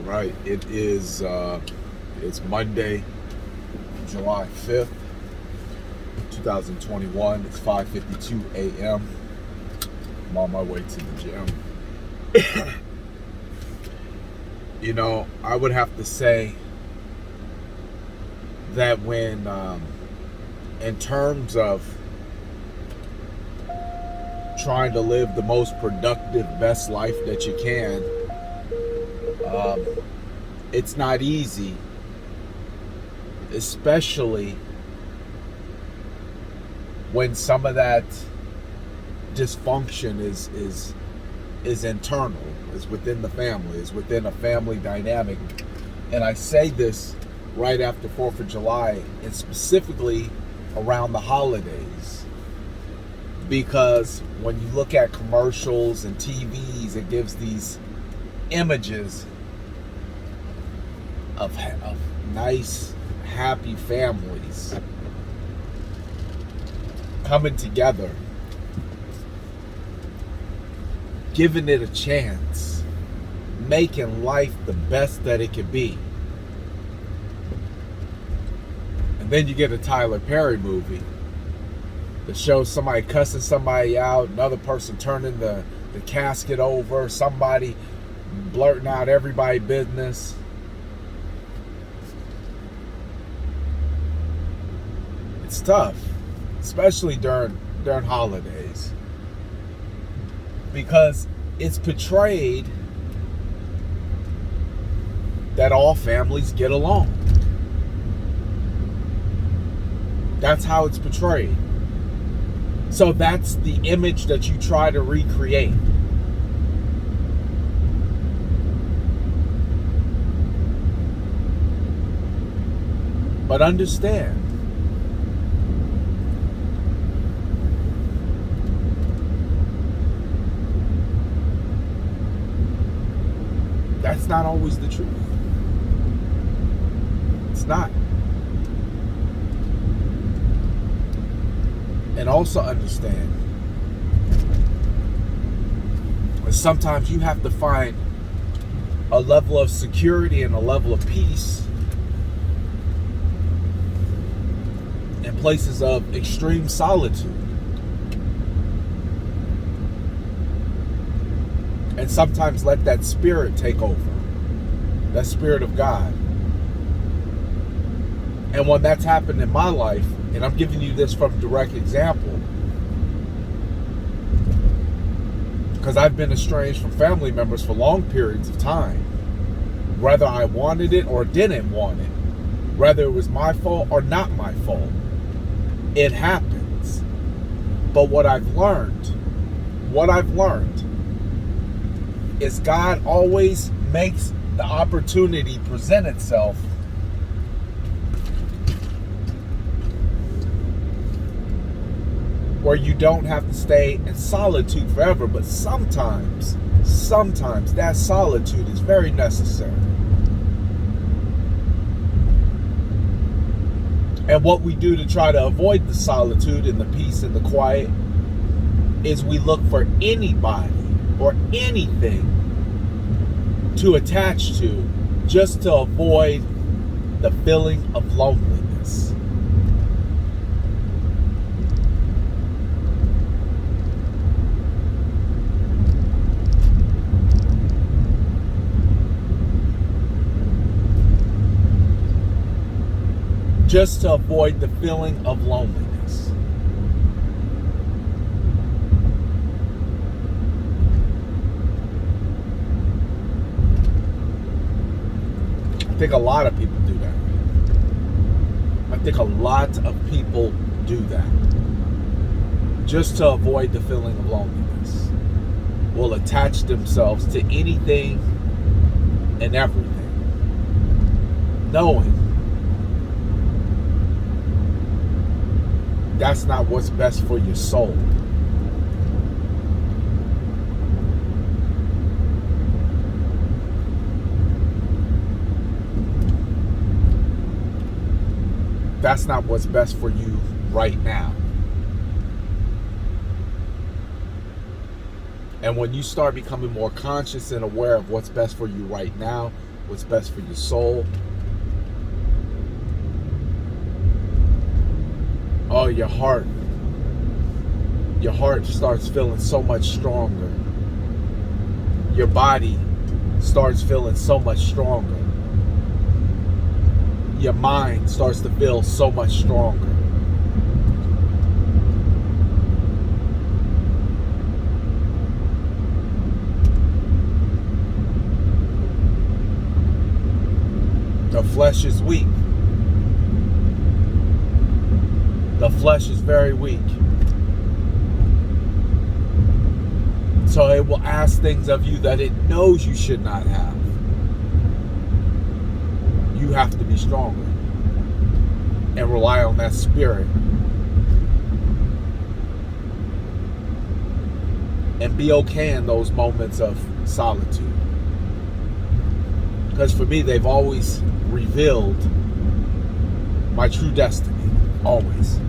right. It's Monday, July 5th, 2021. It's 5:52 a.m. I'm on my way to the gym. I would have to say that when, in terms of trying to live the most productive, best life that you can, it's not easy, especially when some of that dysfunction is internal, is within the family, is within a family dynamic. And I say this right after 4th of July, and specifically around the holidays, because when you look at commercials and TVs, it gives these images of nice, happy families coming together, giving it a chance, making life the best that it could be. And then you get a Tyler Perry movie that shows somebody cussing somebody out, another person turning the casket over, somebody blurting out everybody's business. It's tough, especially during holidays, because it's portrayed that all families get along. That's how it's portrayed. So that's the image that you try to recreate. But understand, that's not always the truth. It's not. And also understand that sometimes you have to find a level of security and a level of peace in places of extreme solitude. And sometimes let that spirit take over, that spirit of God. And when that's happened in my life, and I'm giving you this from direct example, because I've been estranged from family members for long periods of time, whether I wanted it or didn't want it, whether it was my fault or not my fault. It happens. But what I've learned is God always makes the opportunity present itself where you don't have to stay in solitude forever, but sometimes that solitude is very necessary. And what we do to try to avoid the solitude and the peace and the quiet is we look for anybody or anything to attach to just to avoid the feeling of loneliness. Just to avoid the feeling of loneliness. I think a lot of people do that. Just to avoid the feeling of loneliness. Will attach themselves to anything and everything, knowing that's not what's best for your soul. That's not what's best for you right now. And when you start becoming more conscious and aware of what's best for you right now, what's best for your soul. Oh, your heart starts feeling so much stronger. Your body starts feeling so much stronger. Your mind starts to feel so much stronger. The flesh is weak. The flesh is very weak. So it will ask things of you that it knows you should not have. You have to be stronger and rely on that spirit. And be okay in those moments of solitude. Because for me, they've always revealed my true destiny. Always.